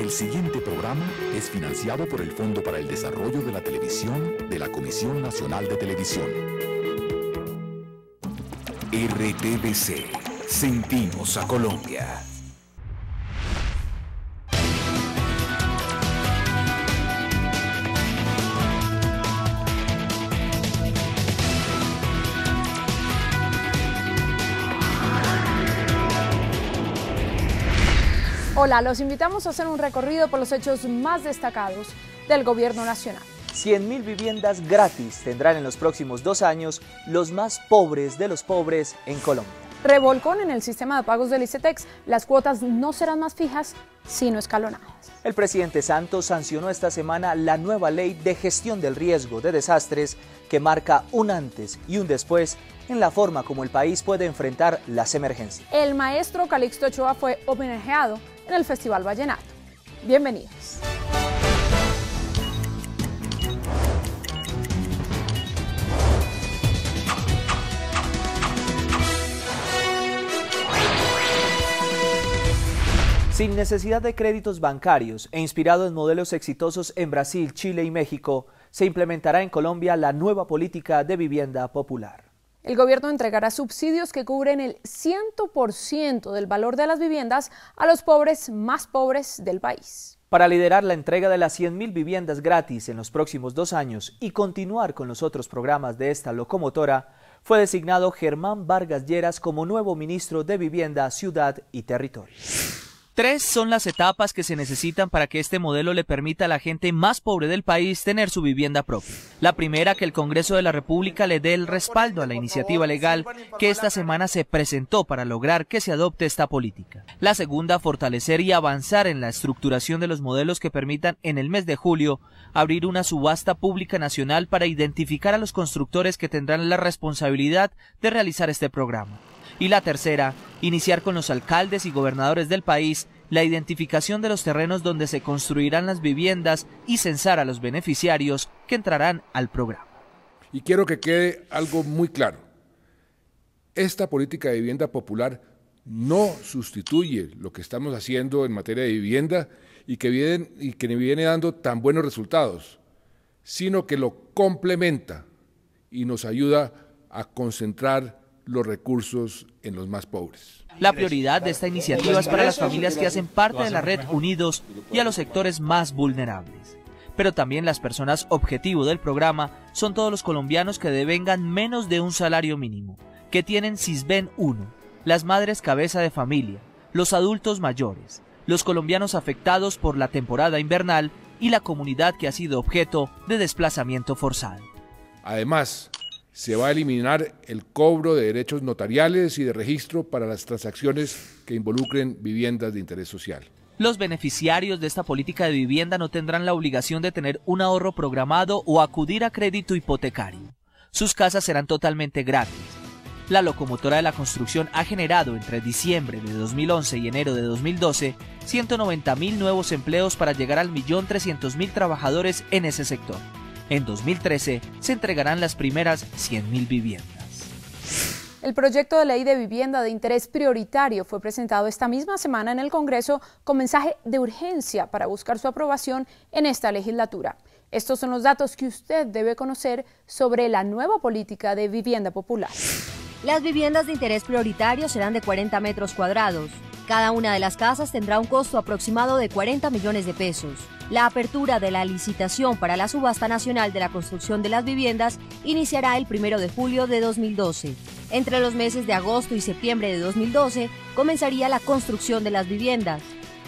El siguiente programa es financiado por el Fondo para el Desarrollo de la Televisión de la Comisión Nacional de Televisión. RTBC. Sentimos a Colombia. Hola, los invitamos a hacer un recorrido por los hechos más destacados del Gobierno Nacional. 100.000 viviendas gratis tendrán en los próximos 2 años los más pobres de los pobres en Colombia. Revolcón en el sistema de pagos del ICETEX. Las cuotas no serán más fijas, sino escalonadas. El presidente Santos sancionó esta semana la nueva ley de gestión del riesgo de desastres que marca un antes y un después en la forma como el país puede enfrentar las emergencias. El maestro Calixto Ochoa fue homenajeado en el Festival Vallenato. Bienvenidos. Sin necesidad de créditos bancarios e inspirado en modelos exitosos en Brasil, Chile y México, se implementará en Colombia la nueva política de vivienda popular. El gobierno entregará subsidios que cubren el 100% del valor de las viviendas a los pobres más pobres del país. Para liderar la entrega de las 100.000 viviendas gratis en los próximos 2 años y continuar con los otros programas de esta locomotora, fue designado Germán Vargas Lleras como nuevo ministro de Vivienda, Ciudad y Territorio. 3 son las etapas que se necesitan para que este modelo le permita a la gente más pobre del país tener su vivienda propia. La primera, que el Congreso de la República le dé el respaldo a la iniciativa legal que esta semana se presentó para lograr que se adopte esta política. La segunda, fortalecer y avanzar en la estructuración de los modelos que permitan en el mes de julio abrir una subasta pública nacional para identificar a los constructores que tendrán la responsabilidad de realizar este programa. Y la tercera, iniciar con los alcaldes y gobernadores del país la identificación de los terrenos donde se construirán las viviendas y censar a los beneficiarios que entrarán al programa. Y quiero que quede algo muy claro. Esta política de vivienda popular no sustituye lo que estamos haciendo en materia de vivienda y que viene dando tan buenos resultados, sino que lo complementa y nos ayuda a concentrar los recursos en los más pobres. La prioridad de esta iniciativa es para las familias que hacen parte de la red Unidos y a los sectores más vulnerables. Pero también las personas objetivo del programa son todos los colombianos que devengan menos de un salario mínimo, que tienen Sisbén 1, las madres cabeza de familia, los adultos mayores, los colombianos afectados por la temporada invernal y la comunidad que ha sido objeto de desplazamiento forzado. Además, se va a eliminar el cobro de derechos notariales y de registro para las transacciones que involucren viviendas de interés social. Los beneficiarios de esta política de vivienda no tendrán la obligación de tener un ahorro programado o acudir a crédito hipotecario. Sus casas serán totalmente gratis. La locomotora de la construcción ha generado entre diciembre de 2011 y enero de 2012 190.000 nuevos empleos para llegar al 1.300.000 trabajadores en ese sector. En 2013 se entregarán las primeras 100.000 viviendas. El proyecto de ley de vivienda de interés prioritario fue presentado esta misma semana en el Congreso con mensaje de urgencia para buscar su aprobación en esta legislatura. Estos son los datos que usted debe conocer sobre la nueva política de vivienda popular. Las viviendas de interés prioritario serán de 40 metros cuadrados. Cada una de las casas tendrá un costo aproximado de 40 millones de pesos. La apertura de la licitación para la subasta nacional de la construcción de las viviendas iniciará el 1 de julio de 2012. Entre los meses de agosto y septiembre de 2012 comenzaría la construcción de las viviendas.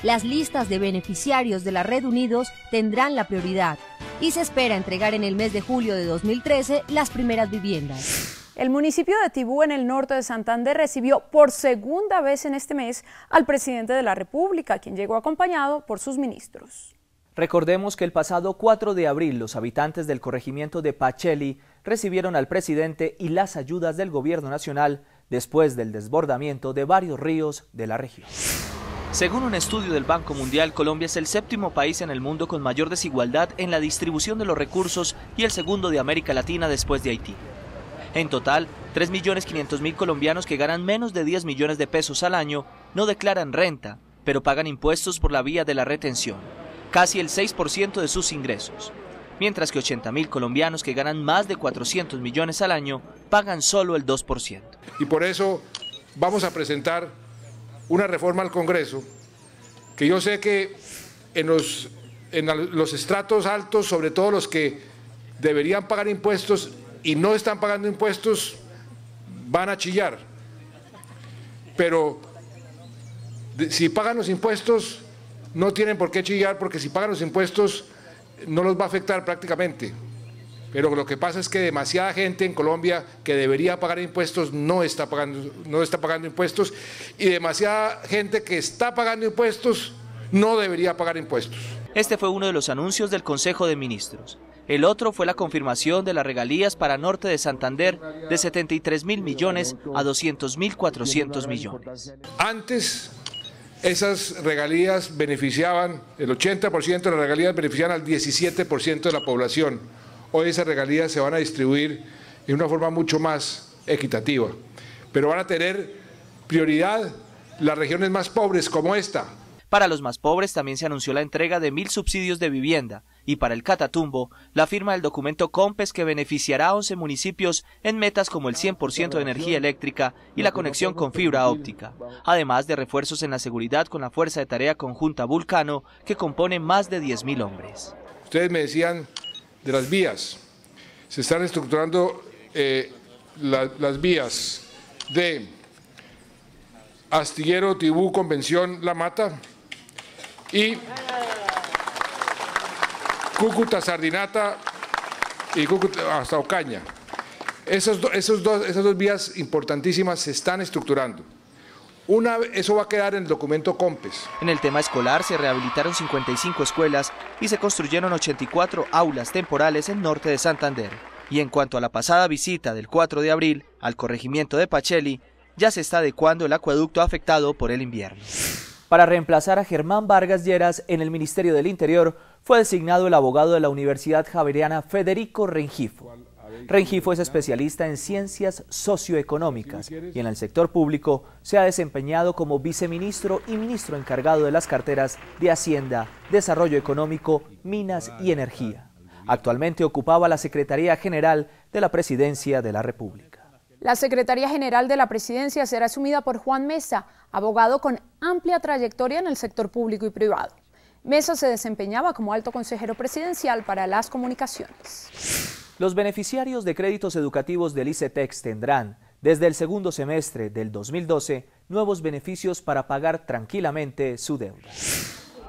Las listas de beneficiarios de la Red Unidos tendrán la prioridad y se espera entregar en el mes de julio de 2013 las primeras viviendas. El municipio de Tibú, en el norte de Santander, recibió por segunda vez en este mes al presidente de la República, quien llegó acompañado por sus ministros. Recordemos que el pasado 4 de abril los habitantes del corregimiento de Pacheli recibieron al presidente y las ayudas del gobierno nacional después del desbordamiento de varios ríos de la región. Según un estudio del Banco Mundial, Colombia es el 7º país en el mundo con mayor desigualdad en la distribución de los recursos y el segundo de América Latina después de Haití. En total, 3.500.000 colombianos que ganan menos de 10 millones de pesos al año no declaran renta pero pagan impuestos por la vía de la retención, casi el 6% de sus ingresos, mientras que 80.000 colombianos que ganan más de 400 millones al año pagan solo el 2%. Y por eso vamos a presentar una reforma al Congreso que yo sé que en los estratos altos, sobre todo los que deberían pagar impuestos y no están pagando impuestos, van a chillar. Pero si pagan los impuestos, no tienen por qué chillar, porque si pagan los impuestos no los va a afectar prácticamente. Pero lo que pasa es que demasiada gente en Colombia que debería pagar impuestos no está pagando impuestos, y demasiada gente que está pagando impuestos no debería pagar impuestos. Este fue uno de los anuncios del Consejo de Ministros. El otro fue la confirmación de las regalías para Norte de Santander de 73.000 millones a 200.400 millones. Antes esas regalías beneficiaban, el 80% de las regalías beneficiaban al 17% de la población. Hoy esas regalías se van a distribuir de una forma mucho más equitativa, pero van a tener prioridad las regiones más pobres como esta. Para los más pobres también se anunció la entrega de 1.000 subsidios de vivienda y para el Catatumbo la firma del documento COMPES que beneficiará a 11 municipios en metas como el 100% de energía eléctrica y la conexión con fibra óptica, además de refuerzos en la seguridad con la Fuerza de Tarea Conjunta Vulcano que compone más de 10.000 hombres. Ustedes me decían de las vías, se están estructurando las vías de Astillero, Tibú, Convención, La Mata y Cúcuta, Sardinata y Cúcuta hasta Ocaña. Esas dos vías importantísimas se están estructurando. Eso va a quedar en el documento COMPES. En el tema escolar se rehabilitaron 55 escuelas y se construyeron 84 aulas temporales en Norte de Santander. Y en cuanto a la pasada visita del 4 de abril al corregimiento de Pacheli, ya se está adecuando el acueducto afectado por el invierno. Para reemplazar a Germán Vargas Lleras en el Ministerio del Interior fue designado el abogado de la Universidad Javeriana Federico Rengifo. Rengifo es especialista en ciencias socioeconómicas y en el sector público se ha desempeñado como viceministro y ministro encargado de las carteras de Hacienda, Desarrollo Económico, Minas y Energía. Actualmente ocupaba la Secretaría General de la Presidencia de la República. La Secretaría General de la Presidencia será asumida por Juan Mesa, abogado con amplia trayectoria en el sector público y privado. Mesa se desempeñaba como alto consejero presidencial para las comunicaciones. Los beneficiarios de créditos educativos del ICETEX tendrán, desde el segundo semestre del 2012, nuevos beneficios para pagar tranquilamente su deuda.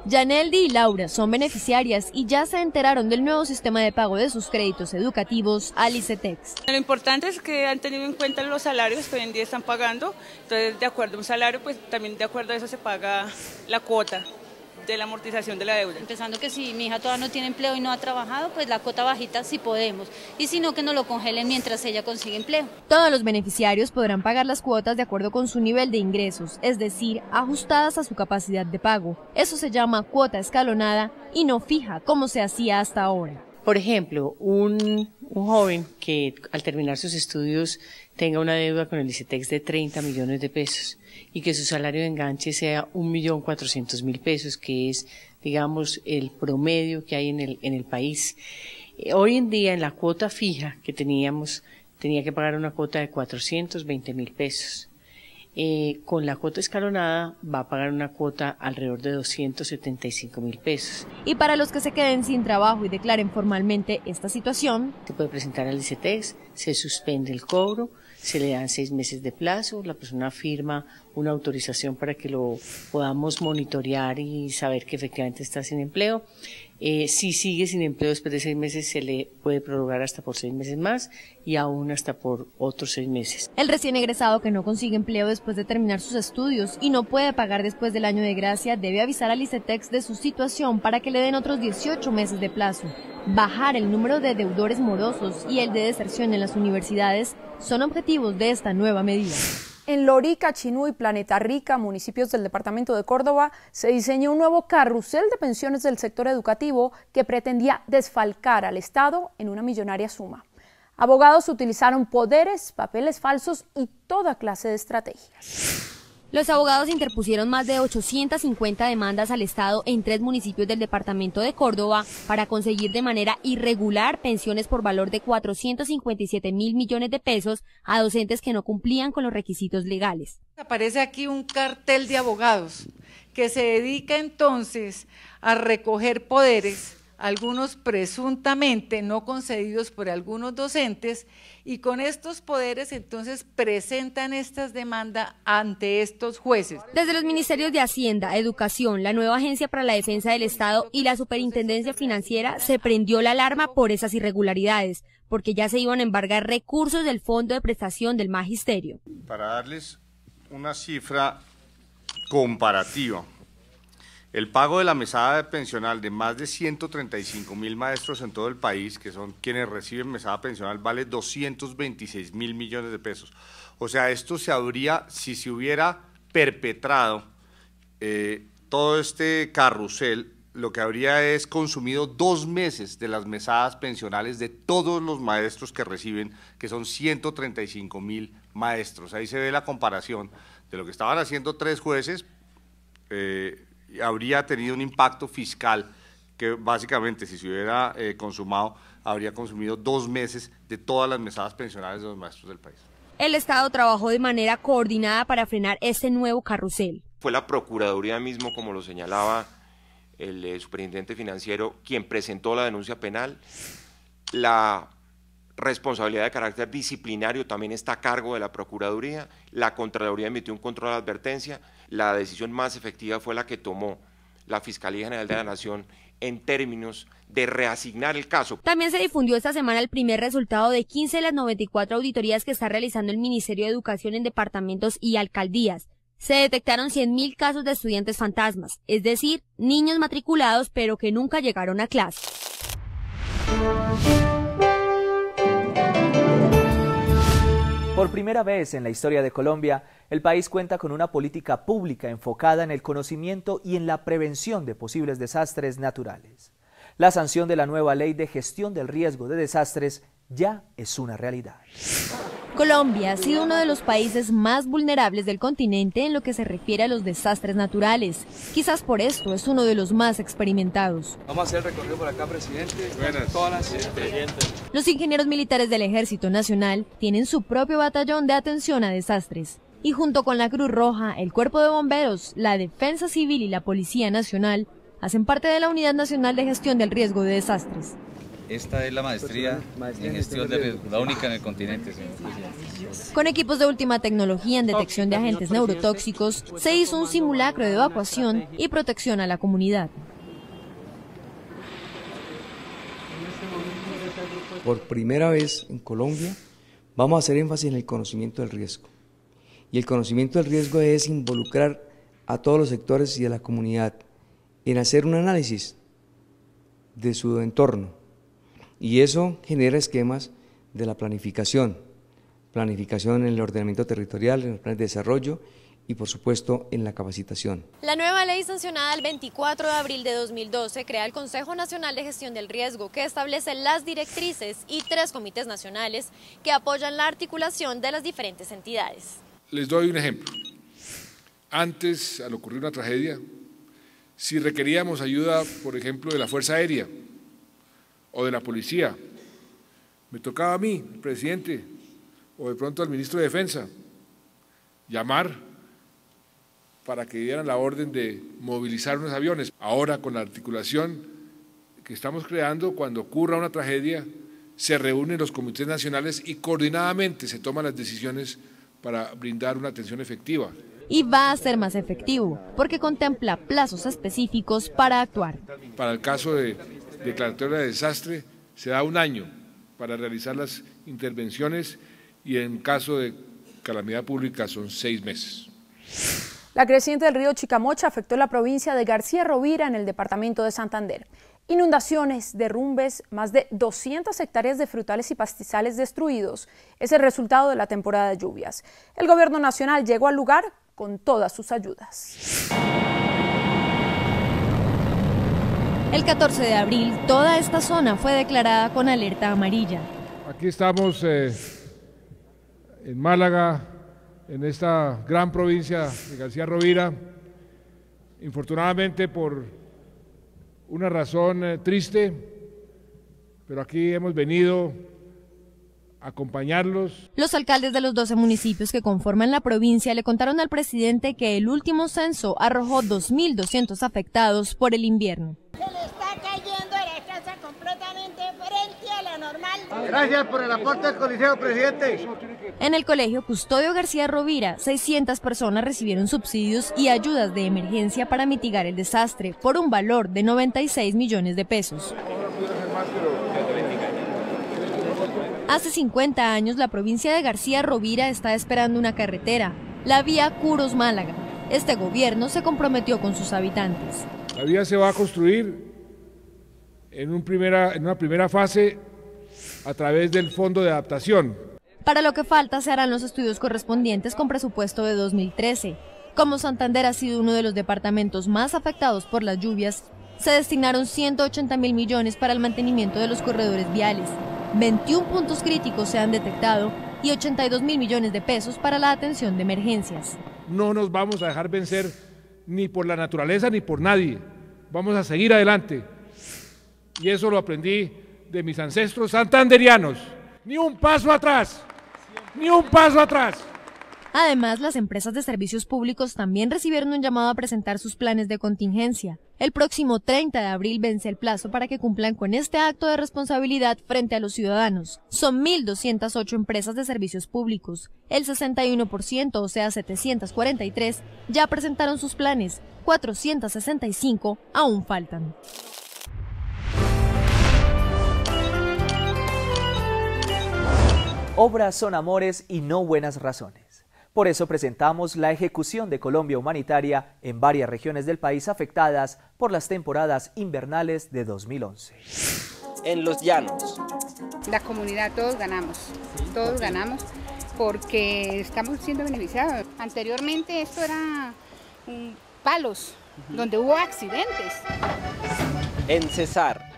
Yaneldi y Laura son beneficiarias y ya se enteraron del nuevo sistema de pago de sus créditos educativos al ICETEX. Lo importante es que han tenido en cuenta los salarios que hoy en día están pagando, entonces de acuerdo a un salario, pues también de acuerdo a eso se paga la cuota de la amortización de la deuda. Empezando que si mi hija todavía no tiene empleo y no ha trabajado, pues la cuota bajita sí podemos, y si no, que nos lo congelen mientras ella consigue empleo. Todos los beneficiarios podrán pagar las cuotas de acuerdo con su nivel de ingresos, es decir, ajustadas a su capacidad de pago. Eso se llama cuota escalonada y no fija, como se hacía hasta ahora. Por ejemplo, un joven que al terminar sus estudios tenga una deuda con el ICETEX de 30 millones de pesos y que su salario de enganche sea 1.400.000 pesos, que es, digamos, el promedio que hay en el país. Hoy en día, en la cuota fija que teníamos, tenía que pagar una cuota de 420.000 pesos. Con la cuota escalonada va a pagar una cuota alrededor de 275.000 pesos. Y para los que se queden sin trabajo y declaren formalmente esta situación, se puede presentar al ICETEX, se suspende el cobro, se le dan 6 meses de plazo, la persona firma una autorización para que lo podamos monitorear y saber que efectivamente está sin empleo. Si sigue sin empleo después de 6 meses se le puede prorrogar hasta por 6 meses más y aún hasta por otros 6 meses. El recién egresado que no consigue empleo después de terminar sus estudios y no puede pagar después del año de gracia debe avisar al ICETEX de su situación para que le den otros 18 meses de plazo. Bajar el número de deudores morosos y el de deserción en las universidades son objetivos de esta nueva medida. En Lorica, Chinú y Planeta Rica, municipios del departamento de Córdoba, se diseñó un nuevo carrusel de pensiones del sector educativo que pretendía desfalcar al Estado en una millonaria suma. Abogados utilizaron poderes, papeles falsos y toda clase de estrategias. Los abogados interpusieron más de 850 demandas al Estado en 3 municipios del departamento de Córdoba para conseguir de manera irregular pensiones por valor de 457.000 millones de pesos a docentes que no cumplían con los requisitos legales. Aparece aquí un cartel de abogados que se dedica entonces a recoger poderes, algunos presuntamente no concedidos por algunos docentes, y con estos poderes entonces presentan estas demandas ante estos jueces. Desde los ministerios de Hacienda, Educación, la nueva Agencia para la Defensa del Estado y la Superintendencia Financiera se prendió la alarma por esas irregularidades, porque ya se iban a embargar recursos del Fondo de Prestación del Magisterio. Para darles una cifra comparativa, el pago de la mesada pensional de más de 135.000 maestros en todo el país, que son quienes reciben mesada pensional, vale 226.000 millones de pesos. O sea, esto se habría, si se hubiera perpetrado todo este carrusel, lo que habría es consumido 2 meses de las mesadas pensionales de todos los maestros que reciben, que son 135.000 maestros. Ahí se ve la comparación de lo que estaban haciendo 3 jueces, habría tenido un impacto fiscal que básicamente, si se hubiera consumado, habría consumido 2 meses de todas las mesadas pensionales de los maestros del país. El Estado trabajó de manera coordinada para frenar este nuevo carrusel. Fue la Procuraduría mismo, como lo señalaba el superintendente financiero, quien presentó la denuncia penal. La responsabilidad de carácter disciplinario también está a cargo de la Procuraduría. La Contraloría emitió un control de advertencia. La decisión más efectiva fue la que tomó la Fiscalía General de la Nación en términos de reasignar el caso. También se difundió esta semana el primer resultado de 15 de las 94 auditorías que está realizando el Ministerio de Educación en departamentos y alcaldías. Se detectaron 100.000 casos de estudiantes fantasmas, es decir, niños matriculados pero que nunca llegaron a clase. Por primera vez en la historia de Colombia, el país cuenta con una política pública enfocada en el conocimiento y en la prevención de posibles desastres naturales. La sanción de la nueva Ley de Gestión del Riesgo de Desastres ya es una realidad. Colombia ha sido uno de los países más vulnerables del continente en lo que se refiere a los desastres naturales. Quizás por esto es uno de los más experimentados. Vamos a hacer el recorrido por acá, presidente. Los ingenieros militares del Ejército Nacional tienen su propio batallón de atención a desastres. Y junto con la Cruz Roja, el Cuerpo de Bomberos, la Defensa Civil y la Policía Nacional, hacen parte de la Unidad Nacional de Gestión del Riesgo de Desastres. Esta es la maestría en gestión de riesgo, la única en el continente, señor presidente. Con equipos de última tecnología en detección de agentes neurotóxicos, se hizo un simulacro de evacuación y protección a la comunidad. Por primera vez en Colombia vamos a hacer énfasis en el conocimiento del riesgo. Y el conocimiento del riesgo es involucrar a todos los sectores y a la comunidad en hacer un análisis de su entorno. Y eso genera esquemas de la planificación en el ordenamiento territorial, en los planes de desarrollo y por supuesto en la capacitación. La nueva ley sancionada el 24 de abril de 2012 crea el Consejo Nacional de Gestión del Riesgo, que establece las directrices y 3 comités nacionales que apoyan la articulación de las diferentes entidades. Les doy un ejemplo. Antes, al ocurrir una tragedia, si requeríamos ayuda, por ejemplo, de la Fuerza Aérea o de la Policía, me tocaba a mí, el presidente, o de pronto al ministro de Defensa, llamar para que dieran la orden de movilizar unos aviones. Ahora, con la articulación que estamos creando, cuando ocurra una tragedia, se reúnen los comités nacionales y coordinadamente se toman las decisiones para brindar una atención efectiva. Y va a ser más efectivo, porque contempla plazos específicos para actuar. Para el caso de declaratoria de desastre, se da 1 año para realizar las intervenciones y en caso de calamidad pública son 6 meses. La creciente del río Chicamocha afectó la provincia de García Rovira en el departamento de Santander. Inundaciones, derrumbes, más de 200 hectáreas de frutales y pastizales destruidos es el resultado de la temporada de lluvias. El gobierno nacional llegó al lugar con todas sus ayudas. El 14 de abril, toda esta zona fue declarada con alerta amarilla. Aquí estamos en Málaga, en esta gran provincia de García Rovira. Infortunadamente, por una razón triste, pero aquí hemos venido a acompañarlos. Los alcaldes de los 12 municipios que conforman la provincia le contaron al presidente que el último censo arrojó 2.200 afectados por el invierno. Se le está cayendo la casa completamente frente a la normal. Gracias por el aporte del Coliseo, presidente. En el colegio Custodio García Rovira, 600 personas recibieron subsidios y ayudas de emergencia para mitigar el desastre por un valor de 96 millones de pesos. Hace 50 años la provincia de García Rovira está esperando una carretera, la vía Curos-Málaga. Este gobierno se comprometió con sus habitantes. La vía se va a construir en una primera fase a través del Fondo de Adaptación. Para lo que falta se harán los estudios correspondientes con presupuesto de 2013. Como Santander ha sido uno de los departamentos más afectados por las lluvias, se destinaron 180.000 millones para el mantenimiento de los corredores viales. 21 puntos críticos se han detectado y 82.000 millones de pesos para la atención de emergencias. No nos vamos a dejar vencer ni por la naturaleza ni por nadie. Vamos a seguir adelante. Y eso lo aprendí de mis ancestros santanderianos. Ni un paso atrás, ni un paso atrás. Además, las empresas de servicios públicos también recibieron un llamado a presentar sus planes de contingencia. El próximo 30 de abril vence el plazo para que cumplan con este acto de responsabilidad frente a los ciudadanos. Son 1.208 empresas de servicios públicos. El 61%, o sea 743, ya presentaron sus planes. 465 aún faltan. Obras son amores y no buenas razones. Por eso presentamos la ejecución de Colombia Humanitaria en varias regiones del país afectadas por las temporadas invernales de 2011. En los llanos. La comunidad, todos ganamos porque estamos siendo beneficiados. Anteriormente esto era palos, donde hubo accidentes. En Cesar.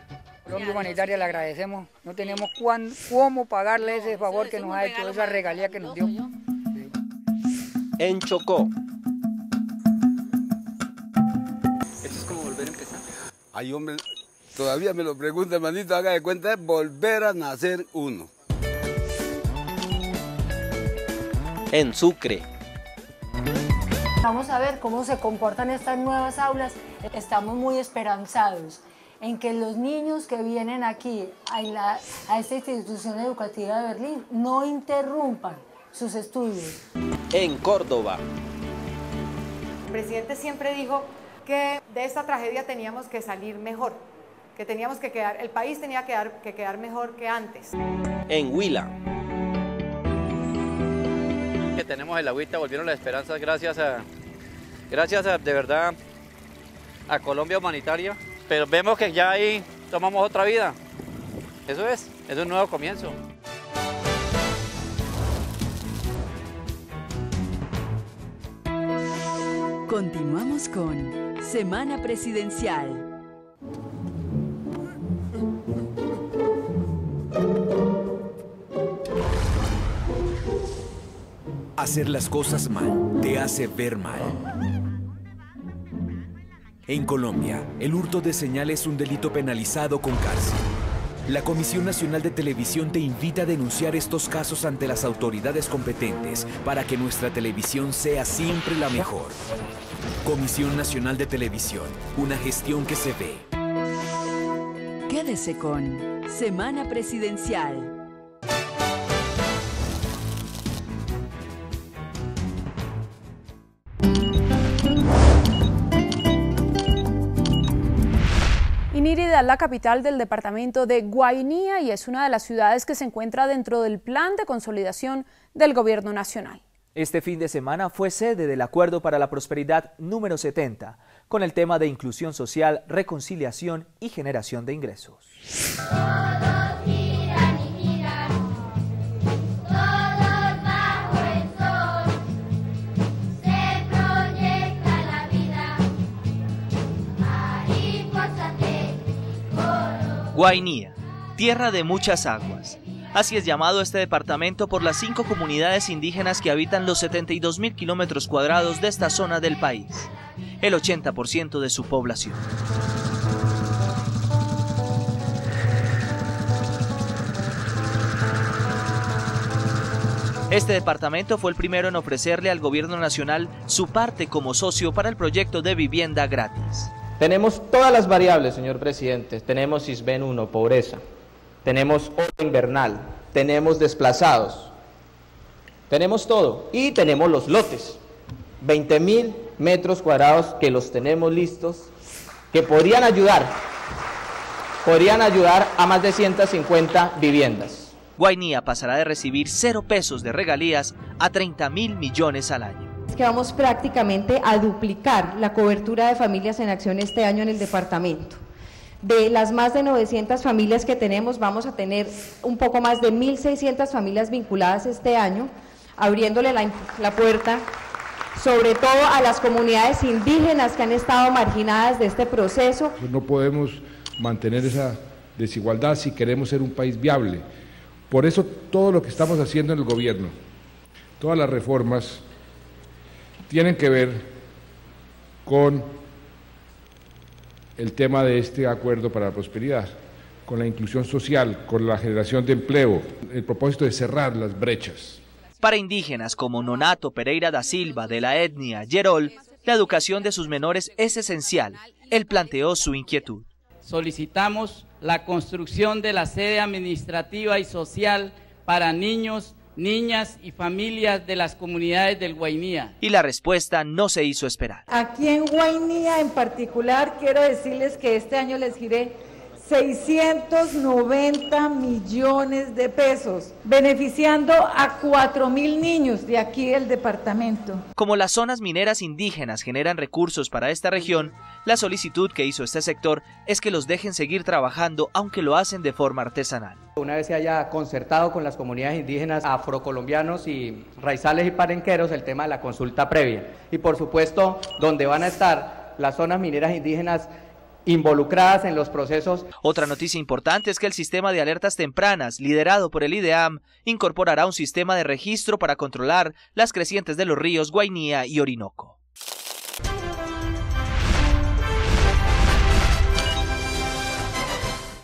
Colombia Humanitaria le agradecemos, no tenemos cómo pagarle ese favor que nos ha hecho, esa regalía que nos dio. En Chocó. Esto es como volver a empezar. Ay, hombre, todavía me lo pregunta, hermanito, haga de cuenta, es volver a nacer uno. En Sucre. Vamos a ver cómo se comportan estas nuevas aulas. Estamos muy esperanzados en que los niños que vienen aquí a esta institución educativa de Berlín no interrumpan sus estudios. En Córdoba. El presidente siempre dijo que de esta tragedia teníamos que salir mejor, que teníamos que quedar, el país tenía que quedar mejor que antes. En Huila. Que tenemos el agüita, volvieron las esperanzas gracias a de verdad a Colombia Humanitaria, pero vemos que ya ahí tomamos otra vida. Eso es un nuevo comienzo. Continuamos con Semana Presidencial. Hacer las cosas mal te hace ver mal. En Colombia, el hurto de señal es un delito penalizado con cárcel. La Comisión Nacional de Televisión te invita a denunciar estos casos ante las autoridades competentes para que nuestra televisión sea siempre la mejor. Comisión Nacional de Televisión, una gestión que se ve. Quédese con Semana Presidencial. Inírida es la capital del departamento de Guainía y es una de las ciudades que se encuentra dentro del plan de consolidación del gobierno nacional. Este fin de semana fue sede del Acuerdo para la Prosperidad número 70, con el tema de inclusión social, reconciliación y generación de ingresos. Guainía, tierra de muchas aguas, Así es llamado este departamento por las 5 comunidades indígenas que habitan los 72.000 kilómetros cuadrados de esta zona del país, el 80% de su población. Este departamento fue el primero en ofrecerle al gobierno nacional su parte como socio para el proyecto de vivienda gratis. Tenemos todas las variables, señor presidente. Tenemos SISBEN 1, pobreza. Tenemos oro invernal. Tenemos desplazados. Tenemos todo. Y tenemos los lotes. 20.000 metros cuadrados que los tenemos listos, que podrían ayudar a más de 150 viviendas. Guainía pasará de recibir 0 pesos de regalías a 30.000 millones al año. Es que vamos prácticamente a duplicar la cobertura de familias en acción este año en el departamento. De las más de 900 familias que tenemos, vamos a tener un poco más de 1.600 familias vinculadas este año, abriéndole la puerta sobre todo a las comunidades indígenas que han estado marginadas de este proceso. No podemos mantener esa desigualdad si queremos ser un país viable. Por eso todo lo que estamos haciendo en el gobierno, todas las reformas, tienen que ver con el tema de este acuerdo para la prosperidad, con la inclusión social, con la generación de empleo, el propósito de cerrar las brechas. Para indígenas como Nonato Pereira da Silva de la etnia Yerol, la educación de sus menores es esencial. Él planteó su inquietud. Solicitamos la construcción de la sede administrativa y social para niños, niñas y familias de las comunidades del Guainía. Y la respuesta no se hizo esperar. Aquí en Guainía en particular quiero decirles que este año les giré 690 millones de pesos, beneficiando a 4.000 niños de aquí del departamento. Como las zonas mineras indígenas generan recursos para esta región, la solicitud que hizo este sector es que los dejen seguir trabajando, aunque lo hacen de forma artesanal. Una vez se haya concertado con las comunidades indígenas, afrocolombianos y raizales y palenqueros el tema de la consulta previa. Y por supuesto, donde van a estar las zonas mineras indígenas involucradas en los procesos. Otra noticia importante es que el sistema de alertas tempranas, liderado por el IDEAM, incorporará un sistema de registro para controlar las crecientes de los ríos Guainía y Orinoco.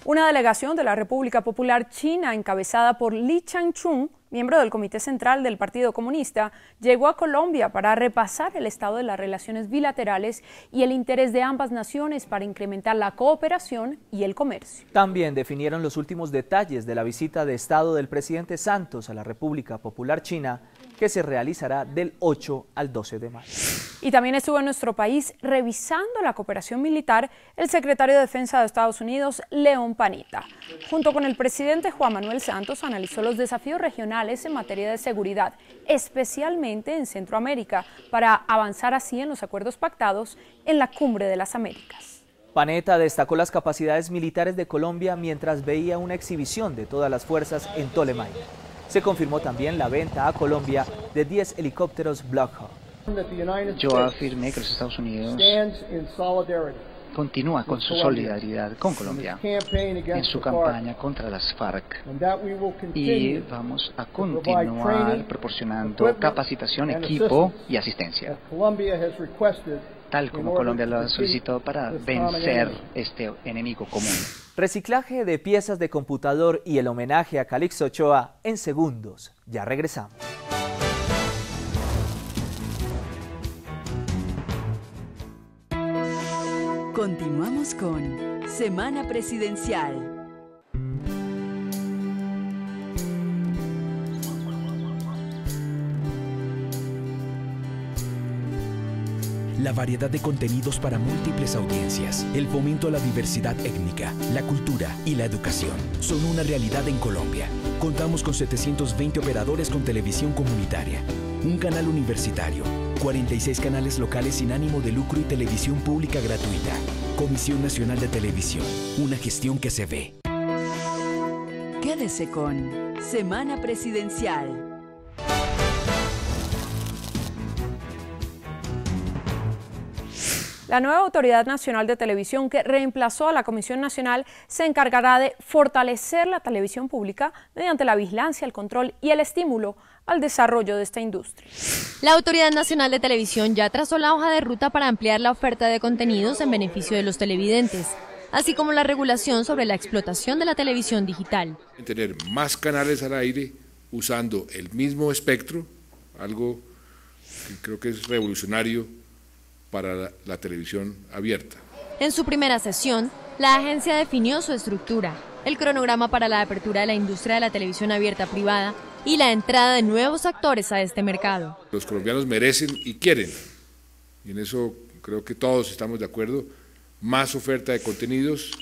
Una delegación de la República Popular China, encabezada por Li Changchun, miembro del Comité Central del Partido Comunista, llegó a Colombia para repasar el estado de las relaciones bilaterales y el interés de ambas naciones para incrementar la cooperación y el comercio. También definieron los últimos detalles de la visita de Estado del presidente Santos a la República Popular China, que se realizará del 8 al 12 de mayo. Y también estuvo en nuestro país revisando la cooperación militar el secretario de Defensa de Estados Unidos, León Panetta. Junto con el presidente Juan Manuel Santos, analizó los desafíos regionales en materia de seguridad, especialmente en Centroamérica, para avanzar así en los acuerdos pactados en la Cumbre de las Américas. Panetta destacó las capacidades militares de Colombia mientras veía una exhibición de todas las fuerzas en Ptolemaida. Se confirmó también la venta a Colombia de 10 helicópteros Black Hawk. Yo afirmé que los Estados Unidos continúa con su solidaridad con Colombia en su campaña contra las FARC y vamos a continuar proporcionando capacitación, equipo y asistencia, tal como Colombia lo ha solicitado para vencer este enemigo común. Reciclaje de piezas de computador y el homenaje a Calixto Ochoa en segundos. Ya regresamos. Continuamos con Semana Presidencial. La variedad de contenidos para múltiples audiencias, el fomento a la diversidad étnica, la cultura y la educación son una realidad en Colombia. Contamos con 720 operadores con televisión comunitaria, un canal universitario, 46 canales locales sin ánimo de lucro y televisión pública gratuita. Comisión Nacional de Televisión, una gestión que se ve. Quédese con Semana Presidencial. La nueva Autoridad Nacional de Televisión, que reemplazó a la Comisión Nacional, se encargará de fortalecer la televisión pública mediante la vigilancia, el control y el estímulo al desarrollo de esta industria. La Autoridad Nacional de Televisión ya trazó la hoja de ruta para ampliar la oferta de contenidos en beneficio de los televidentes, así como la regulación sobre la explotación de la televisión digital. Tener más canales al aire usando el mismo espectro, algo que creo que es revolucionario para la televisión abierta. En su primera sesión, la agencia definió su estructura, el cronograma para la apertura de la industria de la televisión abierta privada y la entrada de nuevos actores a este mercado. Los colombianos merecen y quieren, y en eso creo que todos estamos de acuerdo, más oferta de contenidos,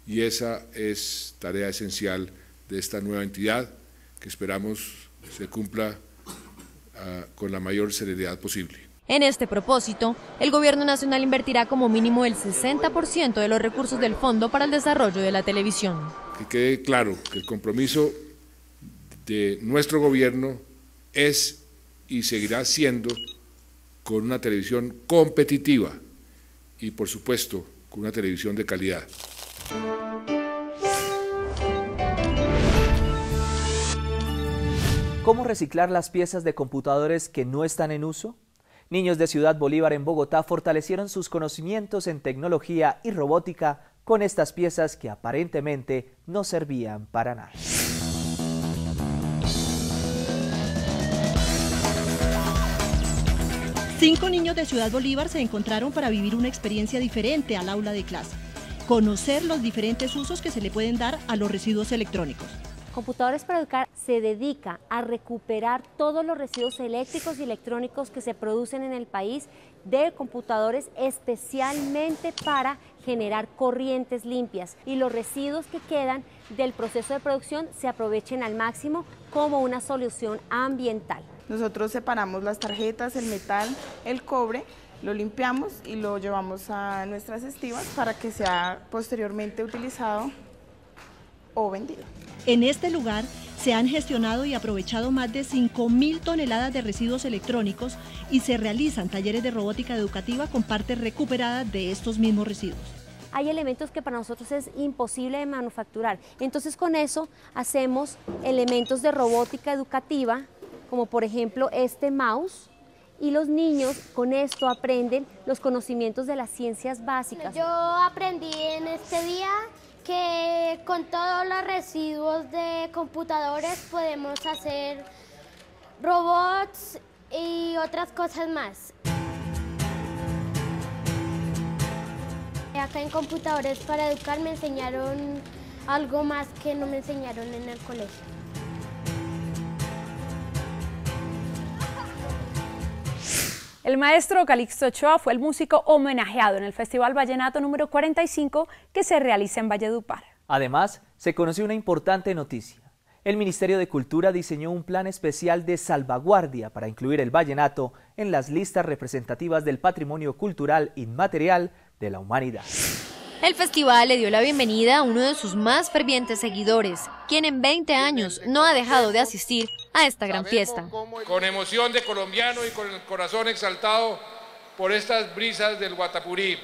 y esa es tarea esencial de esta nueva entidad que esperamos se cumpla con la mayor celeridad posible. En este propósito, el Gobierno Nacional invertirá como mínimo el 60% de los recursos del Fondo para el Desarrollo de la Televisión. Que quede claro que el compromiso de nuestro gobierno es y seguirá siendo con una televisión competitiva y, por supuesto, con una televisión de calidad. ¿Cómo reciclar las piezas de computadores que no están en uso? Niños de Ciudad Bolívar en Bogotá fortalecieron sus conocimientos en tecnología y robótica con estas piezas que aparentemente no servían para nada. Cinco niños de Ciudad Bolívar se encontraron para vivir una experiencia diferente al aula de clase, conocer los diferentes usos que se le pueden dar a los residuos electrónicos. Computadores para Educar se dedica a recuperar todos los residuos eléctricos y electrónicos que se producen en el país de computadores, especialmente para generar corrientes limpias, y los residuos que quedan del proceso de producción se aprovechen al máximo como una solución ambiental. Nosotros separamos las tarjetas, el metal, el cobre, lo limpiamos y lo llevamos a nuestras estivas para que sea posteriormente utilizado o vendido. En este lugar se han gestionado y aprovechado más de 5.000 toneladas de residuos electrónicos y se realizan talleres de robótica educativa con partes recuperadas de estos mismos residuos. Hay elementos que para nosotros es imposible de manufacturar, entonces con eso hacemos elementos de robótica educativa, como por ejemplo este mouse, y los niños con esto aprenden los conocimientos de las ciencias básicas. Yo aprendí en este día que con todos los residuos de computadores podemos hacer robots y otras cosas más. Acá en Computadores para Educar me enseñaron algo más que no me enseñaron en el colegio. El maestro Calixto Ochoa fue el músico homenajeado en el Festival Vallenato número 45 que se realiza en Valledupar. Además, se conoció una importante noticia. El Ministerio de Cultura diseñó un plan especial de salvaguardia para incluir el vallenato en las listas representativas del patrimonio cultural inmaterial de la humanidad. El festival le dio la bienvenida a uno de sus más fervientes seguidores, quien en 20 años no ha dejado de asistir a esta gran fiesta. Con emoción de colombiano y con el corazón exaltado por estas brisas del Guatapurí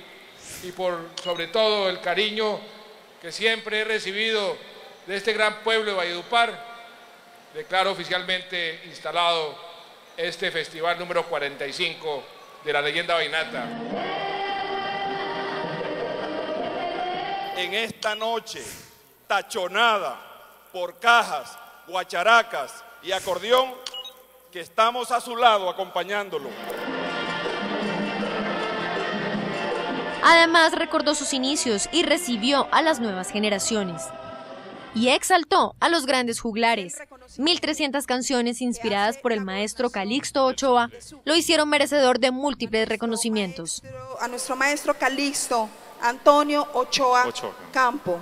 y por sobre todo el cariño que siempre he recibido de este gran pueblo de Valledupar, declaro oficialmente instalado este festival número 45 de la leyenda vallenata. En esta noche, tachonada por cajas, guacharacas y acordeón, que estamos a su lado acompañándolo. Además, recordó sus inicios y recibió a las nuevas generaciones. Y exaltó a los grandes juglares. 1.300 canciones inspiradas por el maestro Calixto Ochoa lo hicieron merecedor de múltiples reconocimientos. A nuestro maestro Calixto Antonio Ochoa Campo,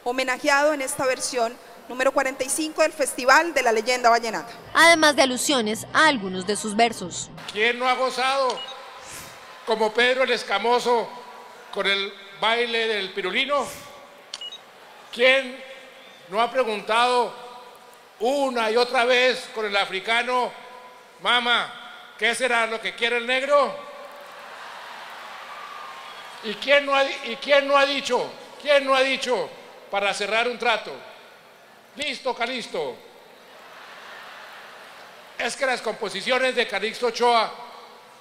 homenajeado en esta versión número 45 del Festival de la Leyenda Vallenata. Además de alusiones a algunos de sus versos. ¿Quién no ha gozado como Pedro el Escamoso con el baile del pirulino? ¿Quién no ha preguntado una y otra vez con el africano, mamá, ¿qué será lo que quiere el negro? ¿Y quién no ha dicho para cerrar un trato? Listo, Calixto. Es que las composiciones de Calixto Ochoa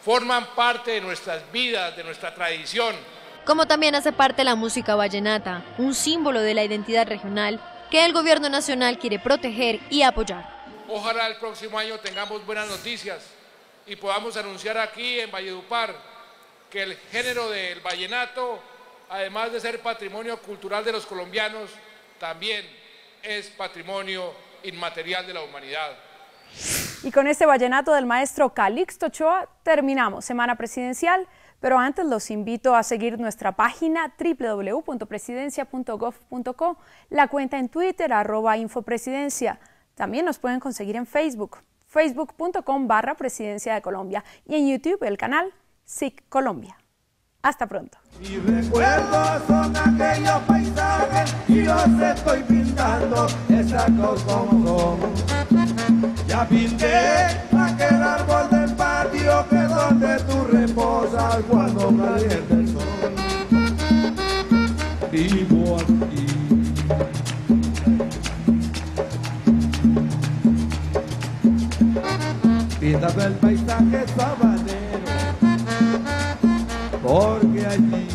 forman parte de nuestras vidas, de nuestra tradición. Como también hace parte la música vallenata, un símbolo de la identidad regional que el gobierno nacional quiere proteger y apoyar. Ojalá el próximo año tengamos buenas noticias y podamos anunciar aquí en Valledupar que el género del vallenato, además de ser patrimonio cultural de los colombianos, también es patrimonio inmaterial de la humanidad. Y con este vallenato del maestro Calixto Ochoa terminamos Semana Presidencial, pero antes los invito a seguir nuestra página www.presidencia.gov.co, la cuenta en Twitter @infopresidencia. También nos pueden conseguir en Facebook, facebook.com/Presidencia de Colombia, y en YouTube el canal SIC Colombia. Hasta pronto. Y recuerdos son aquellos paisajes y los estoy pintando, esa cosa ya pinté aquel árbol del patio que es donde tú reposas cuando calienta el sol. Vivo aquí. Píntame el paisaje sabanero, porque allí